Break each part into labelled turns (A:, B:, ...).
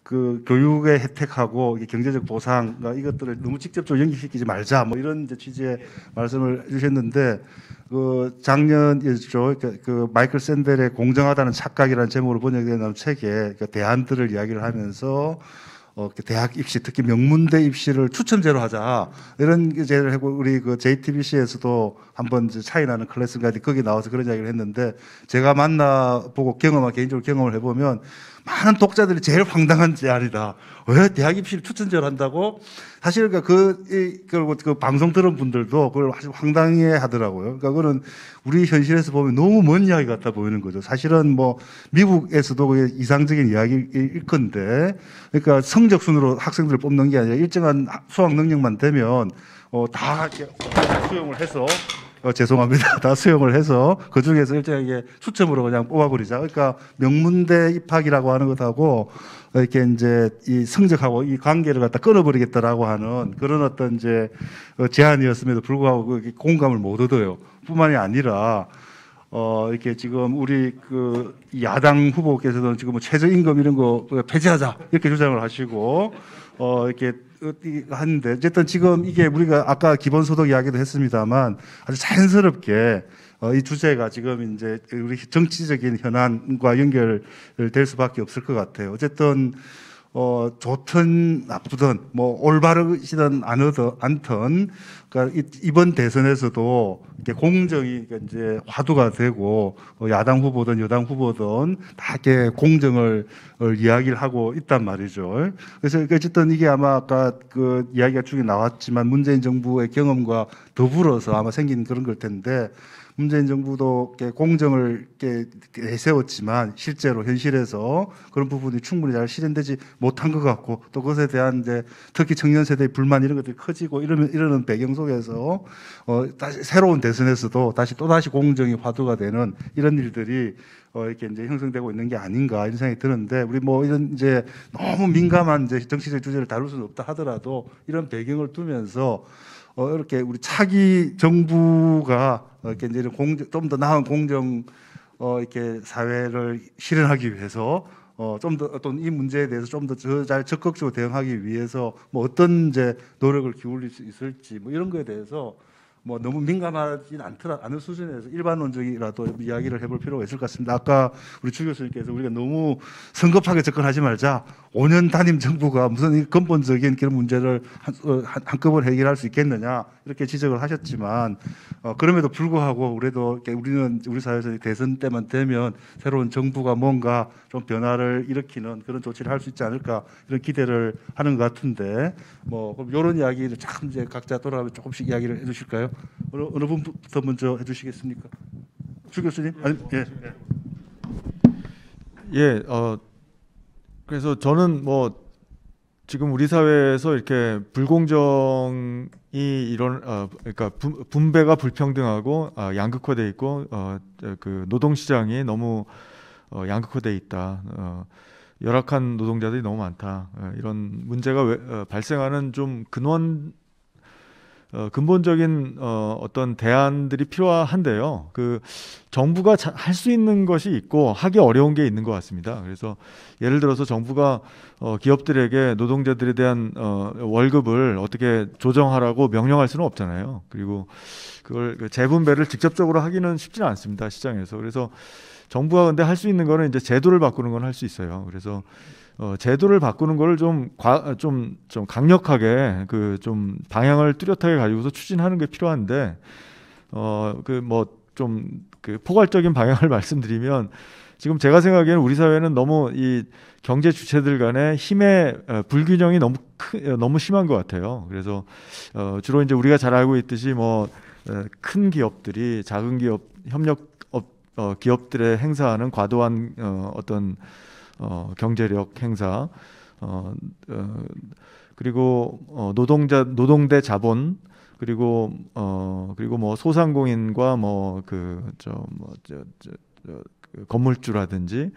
A: 그 교육의 혜택하고 이게 경제적 보상 이것들을 너무 직접적으로 연결시키지 말자 뭐 이런 이제 취지의 말씀을 해주셨는데 그 작년이죠. 그 마이클 샌델의 공정하다는 착각이라는 제목으로 번역된 책에 그 대안들을 이야기를 하면서 대학 입시 특히 명문대 입시를 추첨제로 하자 이런 제를 하고 우리 그 JTBC에서도 한번 차이 나는 클래스가 거기 나와서 그런 이야기를 했는데 제가 만나보고 개인적으로 경험을 해보면 많은 독자들이 제일 황당한 제안이다. 왜 대학 입시를 추천제를 한다고? 사실 그 방송 들은 분들도 그걸 아주 황당해 하더라고요. 그러니까 그거는 우리 현실에서 보면 너무 먼 이야기 같아 보이는 거죠. 사실은 뭐 미국에서도 그게 이상적인 이야기일 건데, 그러니까 성적 순으로 학생들을 뽑는 게 아니라 일정한 수학 능력만 되면 다 이렇게 수용을 해서 죄송합니다. 다 수용을 해서 그 중에서 일정하게 추첨으로 그냥 뽑아버리자. 그러니까 명문대 입학이라고 하는 것하고 이렇게 이제 이 성적하고 이 관계를 갖다 끊어버리겠다라고 하는 그런 어떤 이제 제안이었음에도 불구하고 공감을 못 얻어요. 뿐만이 아니라 이렇게 지금 우리 그 야당 후보께서는 지금 뭐 최저임금 이런 거 폐지하자 이렇게 주장을 하시고 이렇게 하는데 어쨌든 지금 이게 우리가 아까 기본소득 이야기도 했습니다만 아주 자연스럽게 이 주제가 지금 이제 우리 정치적인 현안과 연결될 수밖에 없을 것 같아요. 어쨌든 좋든 나쁘든 뭐 올바르시든 않든 그러니까 이번 대선에서도 이렇게 공정이 이제 화두가 되고 야당 후보든 여당 후보든 다 이렇게 공정을 이야기를 하고 있단 말이죠. 그래서 어쨌든 이게 아마 아까 그 이야기가 쭉 나왔지만 문재인 정부의 경험과 더불어서 아마 생긴 그런 걸 텐데 문재인 정부도 공정을 내세웠지만 실제로 현실에서 그런 부분이 충분히 잘 실현되지 못한 것 같고 또 그것에 대한 이제 특히 청년 세대의 불만 이런 것들이 커지고 이러는 배경 속에서 다시 새로운 대선에서도 또다시 공정이 화두가 되는 이런 일들이 이렇게 이제 형성되고 있는 게 아닌가 이런 생각이 드는데 우리 뭐 이런 이제 너무 민감한 이제 정치적 주제를 다룰 수는 없다 하더라도 이런 배경을 두면서 이렇게 우리 차기 정부가 이렇게 이제 좀 더 나은 공정 이렇게 사회를 실현하기 위해서 좀 더 어떤 이 문제에 대해서 좀 더 잘 적극적으로 대응하기 위해서 뭐 어떤 이제 노력을 기울일 수 있을지 뭐 이런 거에 대해서 뭐 너무 민감하진 않을 수준에서 일반론적이라도 이야기를 해볼 필요가 있을 것 같습니다. 아까 우리 주 교수님께서 우리가 너무 성급하게 접근하지 말자. 5년 단임 정부가 무슨 근본적인 그런 문제를 한꺼번에 해결할 수 있겠느냐 이렇게 지적을 하셨지만 그럼에도 불구하고 그래도 우리는 우리 사회에서 대선 때만 되면 새로운 정부가 뭔가 좀 변화를 일으키는 그런 조치를 할 수 있지 않을까 이런 기대를 하는 것 같은데 뭐 그럼 이런 이야기를 참 이제 각자 돌아가면 조금씩 이야기를 해주실까요? 어느 분부터 먼저 해주시겠습니까? 주 교수님? 아니, 예.
B: 예, 그래서 저는 뭐 지금 우리 사회에서 이렇게 불공정이 그러니까 분배가 불평등하고 양극화돼 있고 그 노동 시장이 너무 양극화돼 있다. 열악한 노동자들이 너무 많다. 이런 문제가 발생하는 좀 근본적인 어떤 대안들이 필요한데요. 그 정부가 할 수 있는 것이 있고 하기 어려운 게 있는 것 같습니다. 그래서 예를 들어서 정부가 기업들에게 노동자들에 대한 월급을 어떻게 조정하라고 명령할 수는 없잖아요. 그리고 그걸 재분배를 직접적으로 하기는 쉽지는 않습니다. 시장에서. 그래서 정부가 근데 할 수 있는 거는 이제 제도를 바꾸는 건 할 수 있어요. 그래서 제도를 바꾸는 거를 좀 강력하게 좀 방향을 뚜렷하게 가지고서 추진하는 게 필요한데 그 포괄적인 방향을 말씀드리면 지금 제가 생각에는 우리 사회는 너무 이 경제 주체들 간의 힘의 불균형이 너무 심한 것 같아요. 그래서 주로 이제 우리가 잘 알고 있듯이 뭐 큰 기업들이 작은 기업 기업들에 행사하는 과도한 어떤 경제력 행사, 그리고 노동대 자본, 그리고 뭐 소상공인과 건물주라든지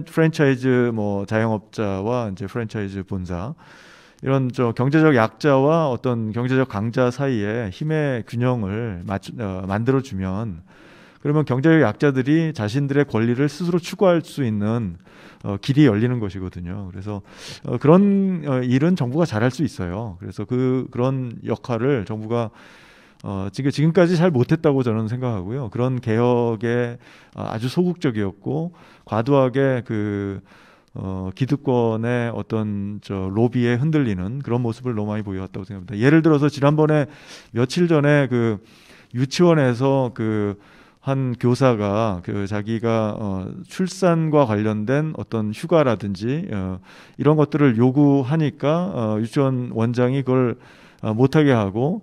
B: 프랜차이즈 뭐 자영업자와 이제 프랜차이즈 본사 이런 경제적 약자와 어떤 경제적 강자 사이에 힘의 균형을 만들어 주면 그러면 경제적 약자들이 자신들의 권리를 스스로 추구할 수 있는 길이 열리는 것이거든요. 그래서 그런 일은 정부가 잘할 수 있어요. 그래서 그런 역할을 정부가 지금까지 잘 못했다고 저는 생각하고요. 그런 개혁에 아주 소극적이었고 과도하게 기득권의 어떤 로비에 흔들리는 그런 모습을 너무 많이 보여왔다고 생각합니다. 예를 들어서 지난번에 며칠 전에 유치원에서 한 교사가 자기가 출산과 관련된 어떤 휴가라든지 이런 것들을 요구하니까 유치원 원장이 그걸 못하게 하고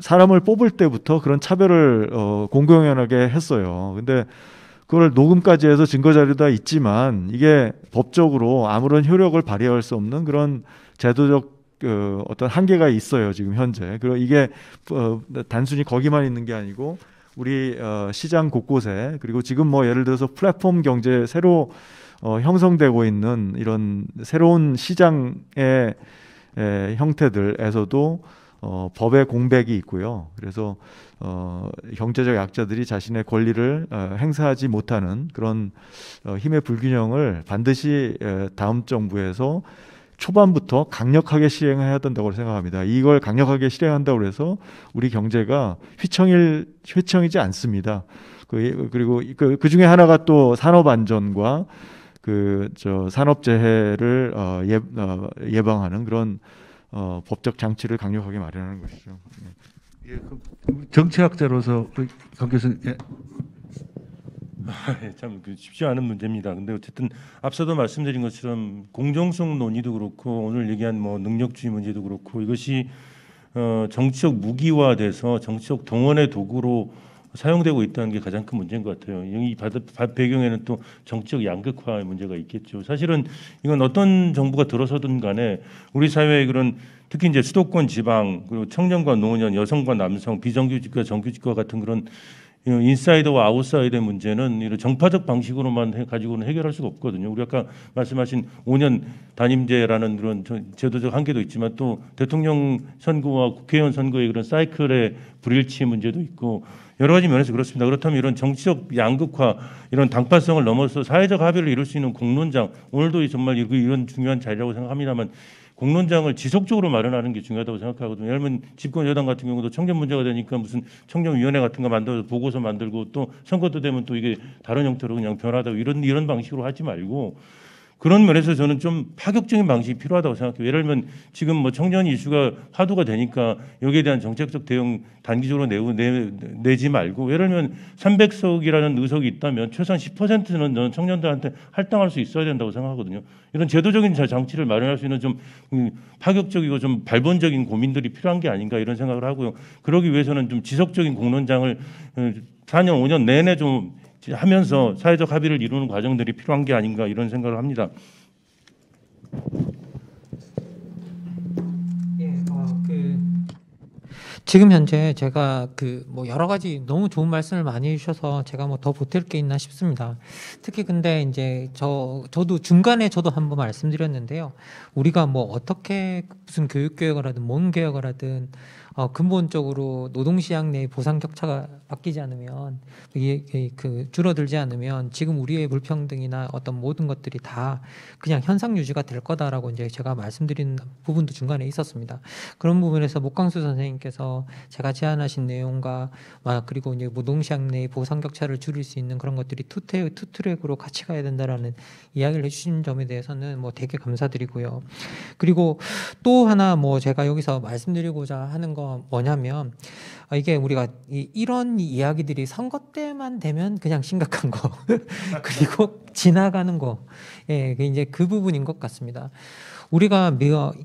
B: 사람을 뽑을 때부터 그런 차별을 공공연하게 했어요. 근데 그걸 녹음까지 해서 증거 자료 다 있지만 이게 법적으로 아무런 효력을 발휘할 수 없는 그런 제도적 어떤 한계가 있어요, 지금 현재. 그리고 이게 단순히 거기만 있는 게 아니고 우리 시장 곳곳에, 그리고 지금 뭐 예를 들어서 플랫폼 경제 새로 형성되고 있는 이런 새로운 시장의 형태들에서도 법의 공백이 있고요. 그래서 경제적 약자들이 자신의 권리를 행사하지 못하는 그런 힘의 불균형을 반드시 다음 정부에서 초반부터 강력하게 시행해야 된다고 생각합니다. 이걸 강력하게 실행한다고 해서 우리 경제가 휘청이지 않습니다. 그리고 그 중에 하나가 또 산업 안전과 산업재해를 예방하는 그런 법적 장치를 강력하게 마련하는 것이죠.
A: 예, 정치학자로서 강 교수님. 예.
C: 참 쉽지 않은 문제입니다. 근데 어쨌든 앞서도 말씀드린 것처럼 공정성 논의도 그렇고 오늘 얘기한 뭐 능력주의 문제도 그렇고 이것이 정치적 무기화돼서 정치적 동원의 도구로 사용되고 있다는 게 가장 큰 문제인 것 같아요. 이 배경에는 또 정치적 양극화의 문제가 있겠죠. 사실은 이건 어떤 정부가 들어서든 간에 우리 사회의 그런 특히 이제 수도권 지방 그리고 청년과 노년, 여성과 남성, 비정규직과 정규직과 같은 그런 인사이드와 아웃사이드의 문제는 이런 정파적 방식으로만 가지고는 해결할 수가 없거든요. 우리 아까 말씀하신 5년 단임제라는 그런 제도적 한계도 있지만 또 대통령 선거와 국회의원 선거의 그런 사이클의 불일치 문제도 있고 여러 가지 면에서 그렇습니다. 그렇다면 이런 정치적 양극화, 이런 당파성을 넘어서 사회적 합의를 이룰 수 있는 공론장, 오늘도 정말 이런 중요한 자리라고 생각합니다만 공론장을 지속적으로 마련하는 게 중요하다고 생각하거든요. 예를 들면 집권 여당 같은 경우도 청년 문제가 되니까 무슨 청년위원회 같은 거 만들어서 보고서 만들고 또 선거 때 되면 또 이게 다른 형태로 그냥 변하다 이런 방식으로 하지 말고 그런 면에서 저는 좀 파격적인 방식이 필요하다고 생각해요. 예를 들면 지금 뭐 청년 이슈가 화두가 되니까 여기에 대한 정책적 대응 단기적으로 내지 말고 예를 들면 300석이라는 의석이 있다면 최소한 10%는 저는 청년들한테 할당할 수 있어야 된다고 생각하거든요. 이런 제도적인 장치를 마련할 수 있는 좀 파격적이고 좀 발본적인 고민들이 필요한 게 아닌가 이런 생각을 하고요. 그러기 위해서는 좀 지속적인 공론장을 4년, 5년 내내 좀 하면서 사회적 합의를 이루는 과정들이 필요한 게 아닌가 이런 생각을 합니다.
D: 예, 지금 현재 제가 뭐 여러 가지 너무 좋은 말씀을 많이 해주셔서 제가 뭐 더 보탤 게 있나 싶습니다. 특히 근데 이제 저도 중간에 저도 한번 말씀드렸는데요. 우리가 뭐 어떻게 무슨 교육 개혁을 하든 뭔 개혁을 하든 근본적으로 노동시장 내 보상 격차가 바뀌지 않으면 줄어들지 않으면 지금 우리의 불평등이나 어떤 모든 것들이 다 그냥 현상 유지가 될 거다라고 이제 제가 말씀드린 부분도 중간에 있었습니다. 그런 부분에서 목광수 선생님께서 제가 제안하신 내용과 그리고 이제 노동시장 내 보상 격차를 줄일 수 있는 그런 것들이 투트랙으로 같이 가야 된다라는 이야기를 해주신 점에 대해서는 뭐 되게 감사드리고요. 그리고 또 하나 뭐 제가 여기서 말씀드리고자 하는 거 뭐냐면 이게 우리가 이런 이야기들이 선거 때만 되면 그냥 심각한 거 그리고 지나가는 거 이제 그 부분인 것 같습니다. 우리가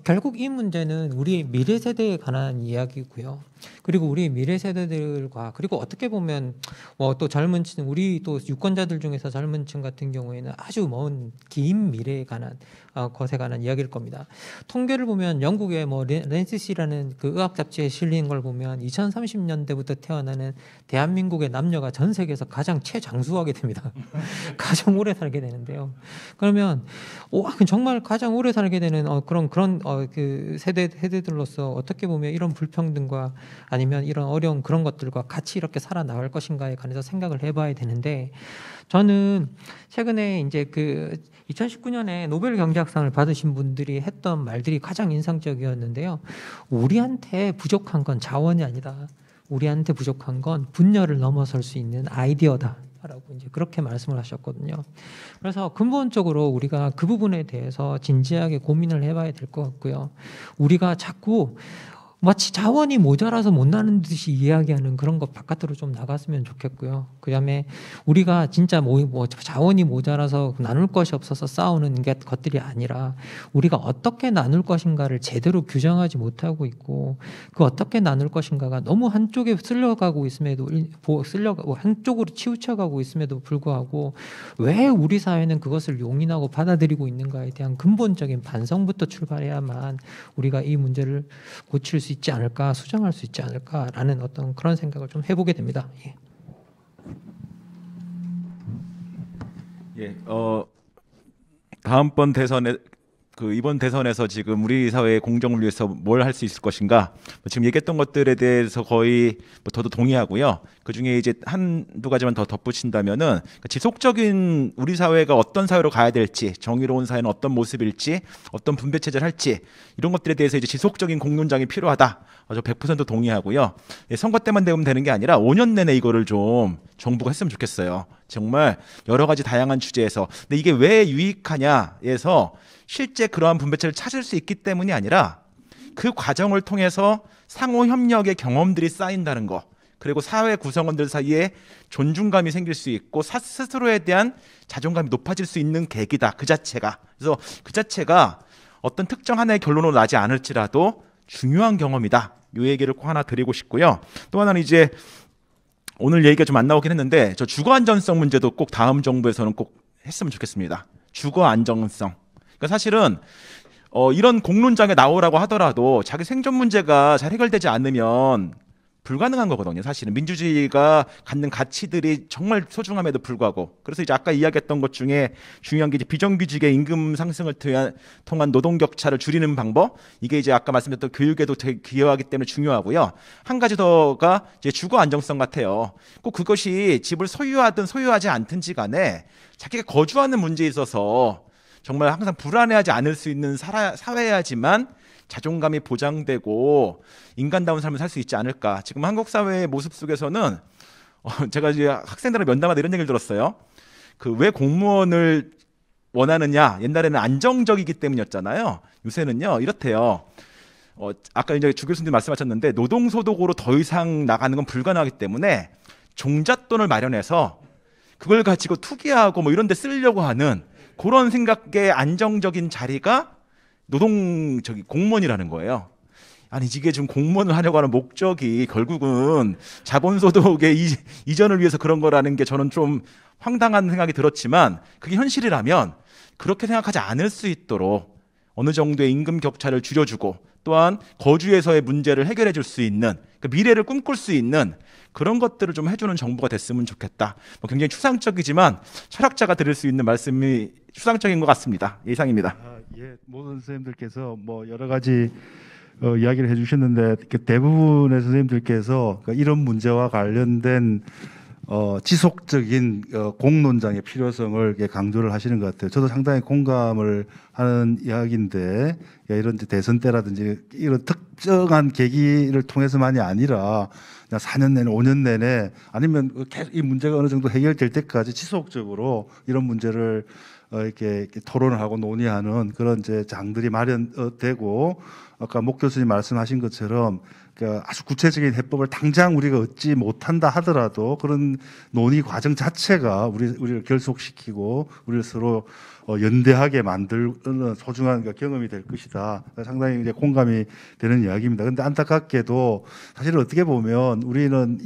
D: 결국 이 문제는 우리 미래 세대에 관한 이야기고요. 그리고 우리 미래 세대들과 그리고 어떻게 보면 또 젊은 층 우리 또 유권자들 중에서 젊은 층 같은 경우에는 아주 먼 긴 미래에 관한 것에 관한 이야기일 겁니다. 통계를 보면 영국의 뭐 랜시시라는 그 의학 잡지에 실린 걸 보면 2030 1980년대부터 태어나는 대한민국의 남녀가 전 세계에서 가장 최장수하게 됩니다. 가장 오래 살게 되는데요. 그러면 정말 가장 오래 살게 되는 그런 그 세대들로서 어떻게 보면 이런 불평등과 아니면 이런 어려운 그런 것들과 같이 이렇게 살아나갈 것인가에 관해서 생각을 해봐야 되는데, 저는 최근에 이제 그 2019년에 노벨 경제학상을 받으신 분들이 했던 말들이 가장 인상적이었는데요. 우리한테 부족한 건 자원이 아니다. 우리한테 부족한 건 분열을 넘어설 수 있는 아이디어다. 라고 이제 그렇게 말씀을 하셨거든요. 그래서 근본적으로 우리가 그 부분에 대해서 진지하게 고민을 해봐야 될 것 같고요. 우리가 자꾸 마치 자원이 모자라서 못 나는 듯이 이야기하는 그런 것 바깥으로 좀 나갔으면 좋겠고요. 그다음에 우리가 진짜 자원이 모자라서 나눌 것이 없어서 싸우는 것들이 아니라 우리가 어떻게 나눌 것인가를 제대로 규정하지 못하고 있고, 그 어떻게 나눌 것인가가 너무 한쪽에 쓸려가고 있음에도 한쪽으로 치우쳐가고 있음에도 불구하고 왜 우리 사회는 그것을 용인하고 받아들이고 있는가에 대한 근본적인 반성부터 출발해야만 우리가 이 문제를 고칠 수 있지 않을까, 수정할 수 있지 않을까라는 어떤 그런 생각을 좀 해보게 됩니다. 예.
E: 예, 다음번 대선에 이번 대선에서 지금 우리 사회의 공정을 위해서 뭘 할 수 있을 것인가, 지금 얘기했던 것들에 대해서 거의 저도 동의하고요. 그 중에 이제 한두 가지만 더 덧붙인다면은 지속적인 우리 사회가 어떤 사회로 가야 될지, 정의로운 사회는 어떤 모습일지, 어떤 분배 체제를 할지, 이런 것들에 대해서 이제 지속적인 공론장이 필요하다. 저 100% 동의하고요. 예, 선거 때만 되면 되는 게 아니라 5년 내내 이거를 좀 정부가 했으면 좋겠어요. 정말 여러 가지 다양한 주제에서. 근데 이게 왜 유익하냐에서 실제 그러한 분배체를 찾을 수 있기 때문이 아니라 그 과정을 통해서 상호 협력의 경험들이 쌓인다는 거, 그리고 사회 구성원들 사이에 존중감이 생길 수 있고 스스로에 대한 자존감이 높아질 수 있는 계기다, 그 자체가. 그래서 그 자체가 어떤 특정 하나의 결론으로 나지 않을지라도 중요한 경험이다. 이 얘기를 꼭 하나 드리고 싶고요. 또 하나는 이제 오늘 얘기가 좀 안 나오긴 했는데, 저 주거 안정성 문제도 꼭 다음 정부에서는 꼭 했으면 좋겠습니다. 주거 안정성. 그러니까 사실은 이런 공론장에 나오라고 하더라도 자기 생존 문제가 잘 해결되지 않으면 불가능한 거거든요. 사실은 민주주의가 갖는 가치들이 정말 소중함에도 불구하고. 그래서 이제 아까 이야기했던 것 중에 중요한 게 이제 비정규직의 임금 상승을 통한 노동 격차를 줄이는 방법, 이게 이제 아까 말씀드렸던 교육에도 되게 기여하기 때문에 중요하고요. 한 가지 더가 이제 주거 안정성 같아요. 꼭 그것이 집을 소유하든 소유하지 않든지 간에 자기가 거주하는 문제에 있어서 정말 항상 불안해하지 않을 수 있는 사회야지만 자존감이 보장되고 인간다운 삶을 살 수 있지 않을까. 지금 한국 사회의 모습 속에서는 제가 이제 학생들을 면담하다 이런 얘기를 들었어요. 그 왜 공무원을 원하느냐, 옛날에는 안정적이기 때문이었잖아요. 요새는요 이렇대요. 아까 이제 주 교수님 말씀하셨는데 노동소득으로 더 이상 나가는 건 불가능하기 때문에 종잣돈을 마련해서 그걸 가지고 투기하고 뭐 이런 데 쓰려고 하는 그런 생각의 안정적인 자리가 공무원이라는 거예요. 아니 이게 지금 공무원을 하려고 하는 목적이 결국은 자본소득의 이전을 위해서 그런 거라는 게 저는 좀 황당한 생각이 들었지만, 그게 현실이라면 그렇게 생각하지 않을 수 있도록 어느 정도의 임금 격차를 줄여주고, 또한 거주에서의 문제를 해결해 줄 수 있는, 그러니까 미래를 꿈꿀 수 있는 그런 것들을 좀 해주는 정부가 됐으면 좋겠다. 굉장히 추상적이지만 철학자가 드릴 수 있는 말씀이 추상적인 것 같습니다. 이상입니다.
A: 예, 모든 선생님들께서 뭐 여러 가지 이야기를 해주셨는데, 대부분의 선생님들께서 이런 문제와 관련된 지속적인 공론장의 필요성을 강조를 하시는 것 같아요. 저도 상당히 공감을 하는 이야기인데, 이런 대선 때라든지 이런 특정한 계기를 통해서만이 아니라 그냥 4년 내내, 5년 내내, 아니면 이 문제가 어느 정도 해결될 때까지 지속적으로 이런 문제를 이렇게 토론을 하고 논의하는 그런 이제 장들이 마련되고, 아까 목 교수님 말씀하신 것처럼 아주 구체적인 해법을 당장 우리가 얻지 못한다 하더라도 그런 논의 과정 자체가 우리를 결속시키고 우리를 서로 연대하게 만드는 소중한 경험이 될 것이다. 상당히 이제 공감이 되는 이야기입니다. 그런데 안타깝게도 사실 어떻게 보면 우리는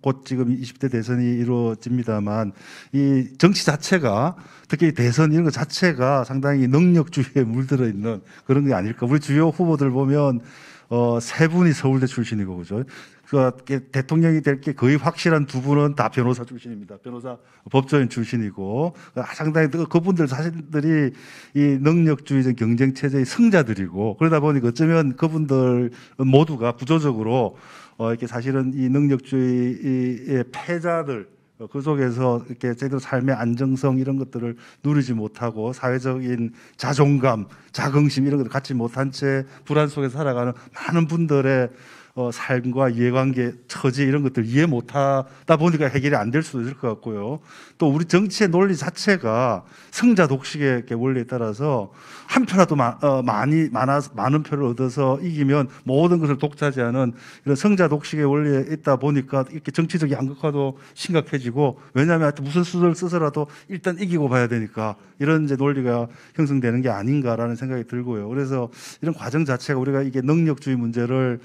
A: 곧 지금 20대 대선이 이루어집니다만, 이 정치 자체가, 특히 대선 이런 것 자체가 상당히 능력주의에 물들어 있는 그런 게 아닐까. 우리 주요 후보들 보면 세 분이 서울대 출신이고, 그죠? 대통령이 될 게 거의 확실한 두 분은 다 변호사 출신입니다. 변호사 법조인 출신이고 상당히 그분들 자신들이 이 능력주의적 경쟁 체제의 승자들이고 그러다 보니까 어쩌면 그분들 모두가 구조적으로 이렇게 사실은 이 능력주의의 패자들 그 속에서 이렇게 제대로 삶의 안정성 이런 것들을 누리지 못하고 사회적인 자존감, 자긍심 이런 것을 갖지 못한 채 불안 속에 살아가는 많은 분들의 삶과 이해관계, 처지 이런 것들 이해 못하다 보니까 해결이 안 될 수도 있을 것 같고요. 또 우리 정치의 논리 자체가 승자 독식의 원리에 따라서 한 표라도 많은 표를 얻어서 이기면 모든 것을 독차지하는 이런 승자 독식의 원리에 있다 보니까 이렇게 정치적 양극화도 심각해지고 왜냐하면 하여튼 무슨 수를 써서라도 일단 이기고 봐야 되니까 이런 이제 논리가 형성되는 게 아닌가라는 생각이 들고요. 그래서 이런 과정 자체가 우리가 이게 능력주의 문제를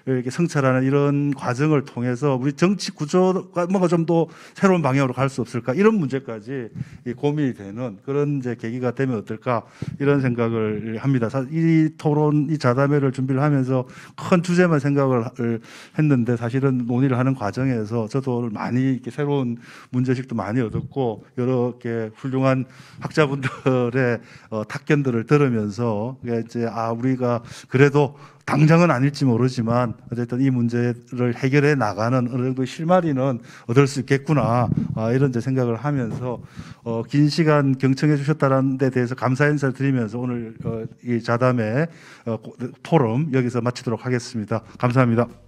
A: 이렇게 성찰하는 이런 과정을 통해서 우리 정치 구조가 뭔가 좀 더 새로운 방향으로 갈 수 없을까 이런 문제까지 고민이 되는 그런 이제 계기가 되면 어떨까 이런 생각을 합니다. 이 토론, 이 자담회를 준비를 하면서 큰 주제만 생각을 했는데 사실은 논의를 하는 과정에서 저도 많이 이렇게 새로운 문제식도 많이 얻었고 여러 개 훌륭한 학자분들의 탁견들을 들으면서 이제 우리가 그래도 당장은 아닐지 모르지만 어쨌든 이 문제를 해결해 나가는 어느 정도 실마리는 얻을 수 있겠구나 이런 이제 생각을 하면서 긴 시간 경청해 주셨다는 데 대해서 감사 인사를 드리면서 오늘 이 자담회 포럼 여기서 마치도록 하겠습니다. 감사합니다.